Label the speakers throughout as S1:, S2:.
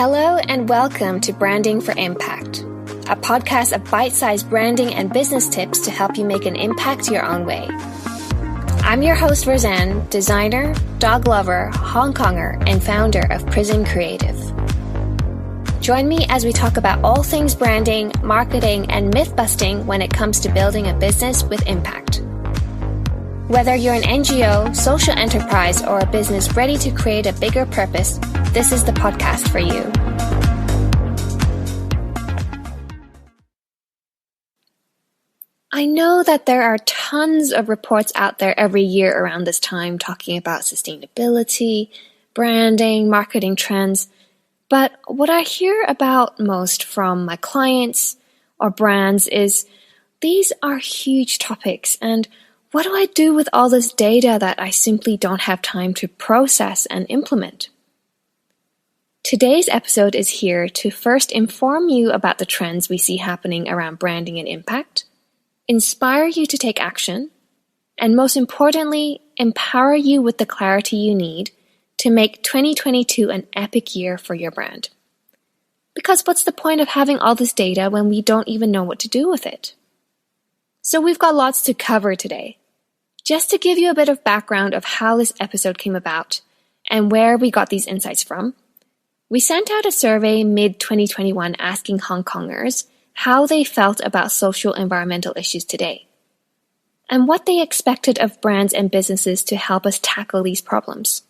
S1: Hello and welcome to Branding for Impact, a podcast of bite-sized branding and business tips to help you make an impact your own way. I'm your host, Roseanne, designer, dog lover, Hong Konger, and founder of Prism Creative. Join me as we talk about all things branding, marketing, and myth-busting when it comes to building a business with impact. Whether you're an NGO, social enterprise, or a business ready to create a bigger purpose, this is the podcast for you. I know that there are tons of reports out there every year around this time talking about sustainability, branding, marketing trends, but what I hear about most from my clients or brands is these are huge topics, and what do I do with all this data that I simply don't have time to process and implement? Today's episode is here to first inform you about the trends we see happening around branding and impact, inspire you to take action, and most importantly, empower you with the clarity you need to make 2022 an epic year for your brand. Because what's the point of having all this data when we don't even know what to do with it? So we've got lots to cover today. Just to give you a bit of background of how this episode came about and where we got these insights from, we sent out a survey mid-2021 asking Hong Kongers how they felt about social environmental issues today, and what they expected of brands and businesses to help us tackle these problems.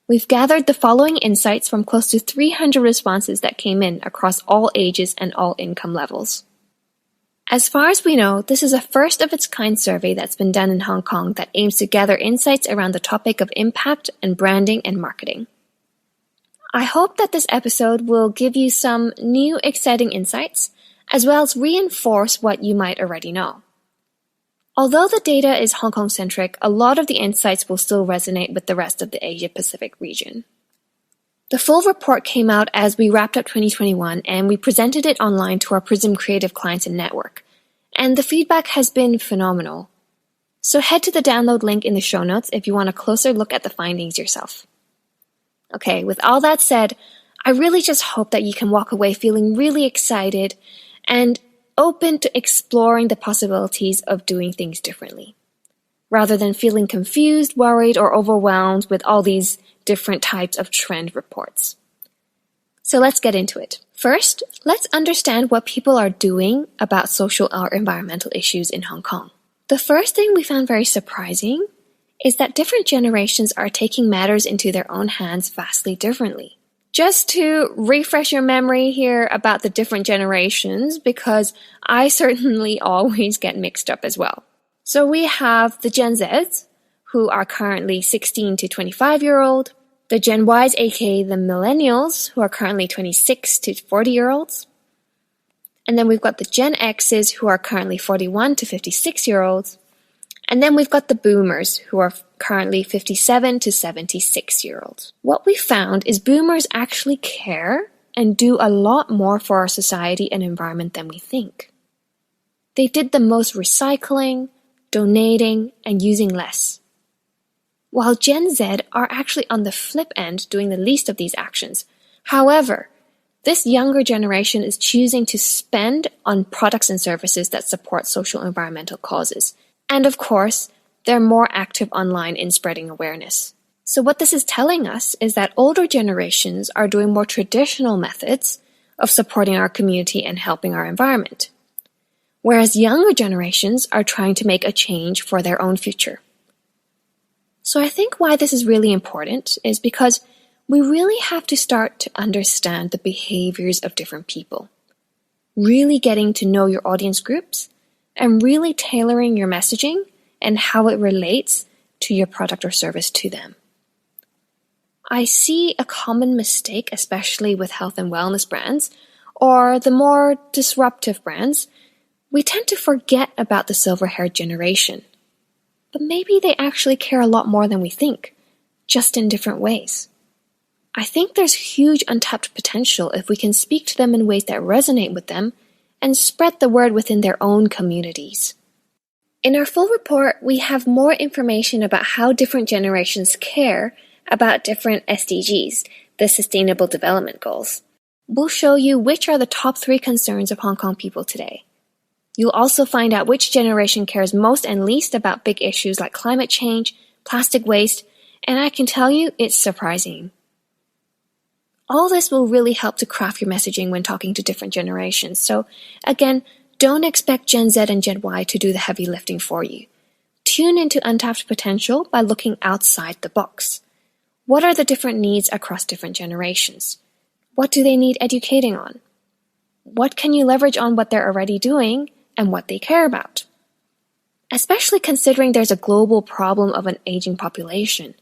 S1: We've gathered the following insights from close to 300 responses that came in across all ages and all income levels. As far as we know, this is a first-of-its-kind survey that's been done in Hong Kong that aims to gather insights around the topic of impact and branding and marketing. I hope that this episode will give you some new exciting insights, as well as reinforce what you might already know. Although the data is Hong Kong-centric, a lot of the insights will still resonate with the rest of the Asia-Pacific region. The full report came out as we wrapped up 2021, and we presented it online to our Prism Creative clients and network, and the feedback has been phenomenal. So head to the download link in the show notes if you want a closer look at the findings yourself. Okay, with all that said, I really just hope that you can walk away feeling really excited and open to exploring the possibilities of doing things differently, rather than feeling confused, worried, or overwhelmed with all these different types of trend reports. So let's get into it. First, let's understand what people are doing about social or environmental issues in Hong Kong. The first thing we found very surprising is that different generations are taking matters into their own hands vastly differently. Just to refresh your memory here about the different generations, because I certainly always get mixed up as well. So we have the Gen Zs, who are currently 16 to 25-year-old, the Gen Ys, aka the Millennials, who are currently 26 to 40-year-olds, and then we've got the Gen Xs, who are currently 41 to 56-year-olds, and then we've got the Boomers, who are currently 57 to 76-year-olds. What we found is Boomers actually care and do a lot more for our society and environment than we think. They did the most recycling, donating, and using less, while Gen Z are actually on the flip end doing the least of these actions. However, this younger generation is choosing to spend on products and services that support social environmental causes. And of course, they're more active online in spreading awareness. So what this is telling us is that older generations are doing more traditional methods of supporting our community and helping our environment, whereas younger generations are trying to make a change for their own future. So I think why this is really important is because we really have to start to understand the behaviors of different people, really getting to know your audience groups, and really tailoring your messaging and how it relates to your product or service to them. I see a common mistake, especially with health and wellness brands, or the more disruptive brands. We tend to forget about the silver-haired generation. But maybe they actually care a lot more than we think, just in different ways. I think there's huge untapped potential if we can speak to them in ways that resonate with them and spread the word within their own communities. In our full report, we have more information about how different generations care about different SDGs, the Sustainable Development Goals. We'll show you which are the top 3 concerns of Hong Kong people today. You'll also find out which generation cares most and least about big issues like climate change, plastic waste, and I can tell you it's surprising. All this will really help to craft your messaging when talking to different generations. So again, don't expect Gen Z and Gen Y to do the heavy lifting for you. Tune into untapped potential by looking outside the box. What are the different needs across different generations? What do they need educating on? What can you leverage on what they're already doing and what they care about? Especially considering there's a global problem of an aging population,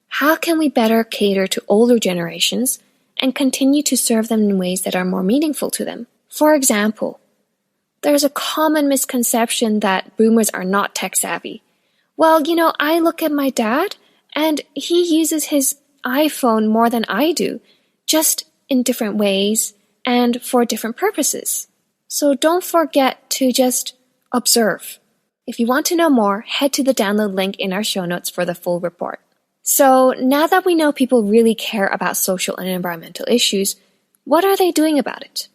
S1: how can we better cater to older generations and continue to serve them in ways that are more meaningful to them? For example, there's a common misconception that boomers are not tech savvy. Well, I look at my dad and he uses his iPhone more than I do, just in different ways and for different purposes. So don't forget to just observe. If you want to know more, head to the download link in our show notes for the full report. So now that we know people really care about social and environmental issues, what are they doing about it?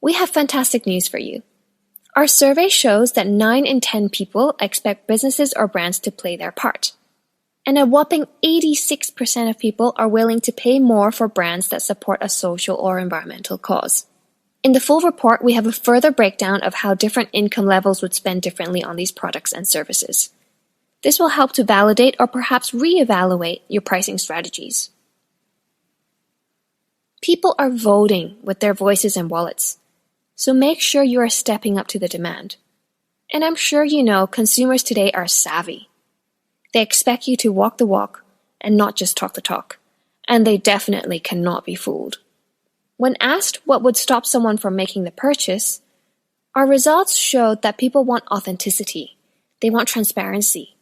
S1: We have fantastic news for you. Our survey shows that 9 in 10 people expect businesses or brands to play their part. And a whopping 86% of people are willing to pay more for brands that support a social or environmental cause. In the full report, we have a further breakdown of how different income levels would spend differently on these products and services. This will help to validate or perhaps reevaluate your pricing strategies. People are voting with their voices and wallets, so make sure you are stepping up to the demand. And I'm sure you know consumers today are savvy. They expect you to walk the walk and not just talk the talk, and they definitely cannot be fooled. When asked what would stop someone from making the purchase, our results showed that people want authenticity, they want transparency,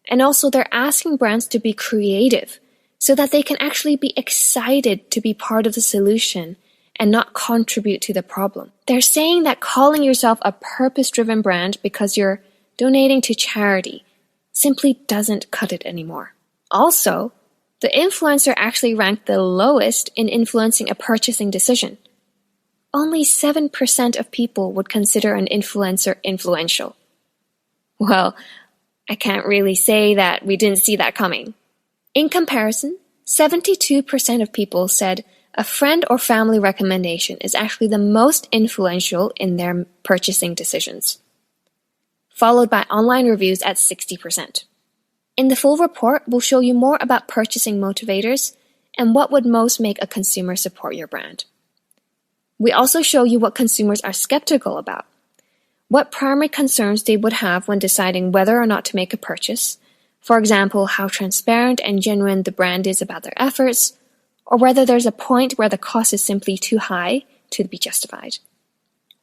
S1: and also they're asking brands to be creative so that they can actually be excited to be part of the solution and not contribute to the problem. They're saying that calling yourself a purpose-driven brand because you're donating to charity simply doesn't cut it anymore. Also, the influencer actually ranked the lowest in influencing a purchasing decision. Only 7% of people would consider an influencer influential. Well, I can't really say that we didn't see that coming. In comparison, 72% of people said a friend or family recommendation is actually the most influential in their purchasing decisions, followed by online reviews at 60%. In the full report, we'll show you more about purchasing motivators and what would most make a consumer support your brand. We also show you what consumers are skeptical about, what primary concerns they would have when deciding whether or not to make a purchase, for example, how transparent and genuine the brand is about their efforts, or whether there's a point where the cost is simply too high to be justified.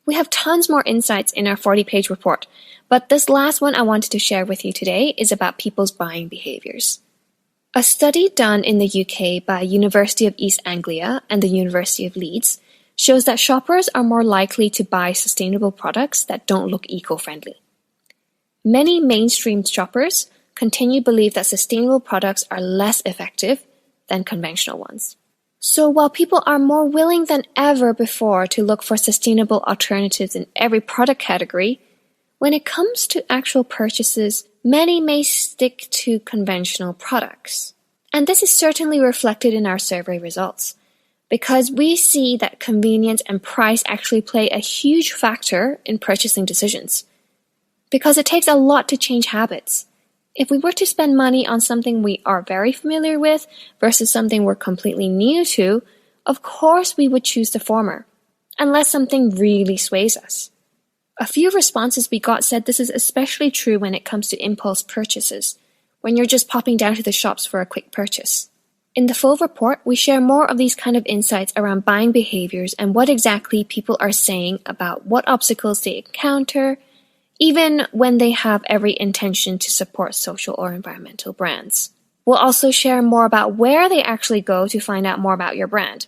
S1: We have tons more insights in our 40-page report, but this last one I wanted to share with you today is about people's buying behaviors. A study done in the UK by University of East Anglia and the University of Leeds shows that shoppers are more likely to buy sustainable products that don't look eco-friendly. Many mainstream shoppers continue to believe that sustainable products are less effective than conventional ones. So while people are more willing than ever before to look for sustainable alternatives in every product category, when it comes to actual purchases, many may stick to conventional products. And this is certainly reflected in our survey results, because we see that convenience and price actually play a huge factor in purchasing decisions. Because it takes a lot to change habits. If we were to spend money on something we are very familiar with versus something we're completely new to, of course we would choose the former, unless something really sways us. A few responses we got said this is especially true when it comes to impulse purchases, when you're just popping down to the shops for a quick purchase. In the full report, we share more of these kind of insights around buying behaviors and what exactly people are saying about what obstacles they encounter, even when they have every intention to support social or environmental brands. We'll also share more about where they actually go to find out more about your brand.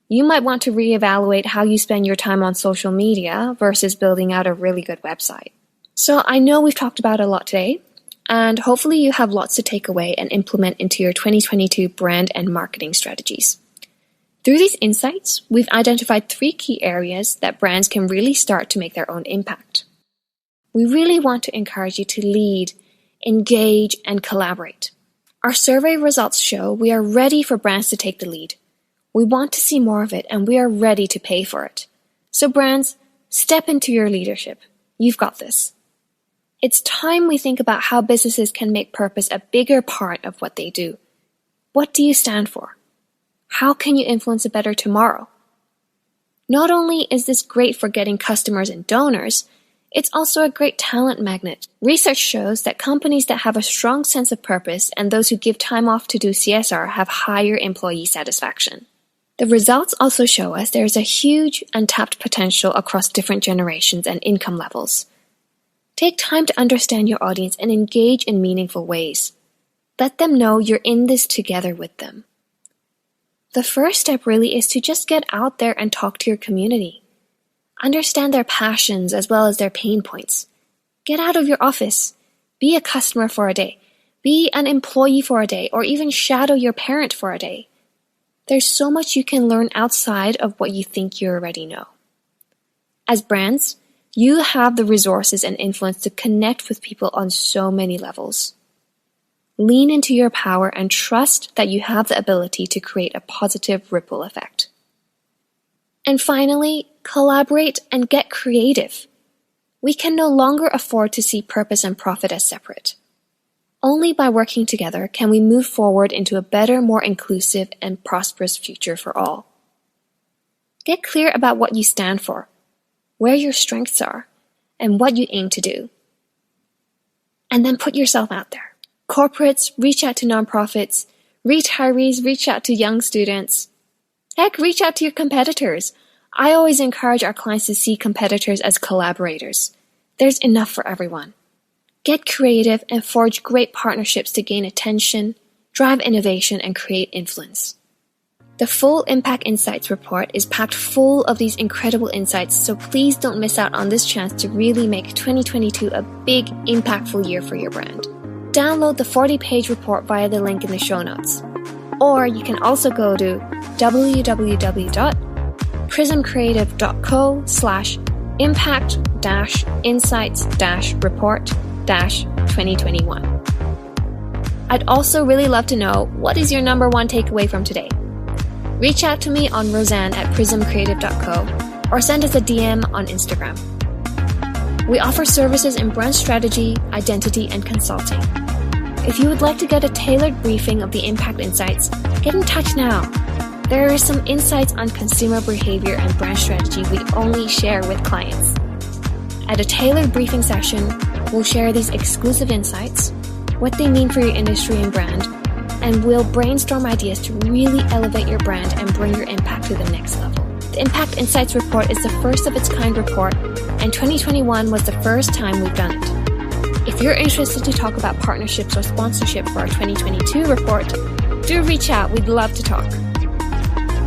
S1: You might want to reevaluate how you spend your time on social media versus building out a really good website. So I know we've talked about a lot today, and hopefully you have lots to take away and implement into your 2022 brand and marketing strategies. Through these insights, we've identified 3 key areas that brands can really start to make their own impact. We really want to encourage you to lead, engage, and collaborate. Our survey results show we are ready for brands to take the lead. We want to see more of it, and we are ready to pay for it. So brands, step into your leadership. You've got this. It's time we think about how businesses can make purpose a bigger part of what they do. What do you stand for? How can you influence a better tomorrow? Not only is this great for getting customers and donors, it's also a great talent magnet. Research shows that companies that have a strong sense of purpose and those who give time off to do CSR have higher employee satisfaction. The results also show us there is a huge untapped potential across different generations and income levels. Take time to understand your audience and engage in meaningful ways. Let them know you're in this together with them. The first step really is to just get out there and talk to your community. Understand their passions as well as their pain points. Get out of your office. Be a customer for a day. Be an employee for a day, or even shadow your parent for a day. There's so much you can learn outside of what you think you already know. As brands, you have the resources and influence to connect with people on so many levels. Lean into your power and trust that you have the ability to create a positive ripple effect. And finally, collaborate and get creative. We can no longer afford to see purpose and profit as separate. Only by working together can we move forward into a better, more inclusive, and prosperous future for all. Get clear about what you stand for, where your strengths are, and what you aim to do. And then put yourself out there. Corporates, reach out to nonprofits. Retirees, reach out to young students. Heck, reach out to your competitors. I always encourage our clients to see competitors as collaborators. There's enough for everyone. Get creative and forge great partnerships to gain attention, drive innovation, and create influence. The full Impact Insights report is packed full of these incredible insights, so please don't miss out on this chance to really make 2022 a big, impactful year for your brand. Download the 40-page report via the link in the show notes. Or you can also go to www.prism.co/impact-insights-report-2021. I'd also really love to know, what is your number one takeaway from today? Reach out to me on roseanne@prismcreative.co or send us a DM on Instagram. We offer services in brand strategy, identity, and consulting. If you would like to get a tailored briefing of the Impact Insights, get in touch now. There are some insights on consumer behavior and brand strategy we only share with clients. At a tailored briefing session, we'll share these exclusive insights, what they mean for your industry and brand, and we'll brainstorm ideas to really elevate your brand and bring your impact to the next level. The Impact Insights report is the first of its kind report, and 2021 was the first time we've done it. If you're interested to talk about partnerships or sponsorship for our 2022 report, do reach out. We'd love to talk.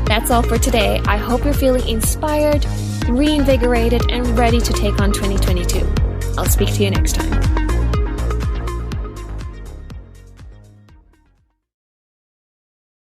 S1: That's all for today. I hope you're feeling inspired, reinvigorated, and ready to take on 2022. I'll speak to you next time.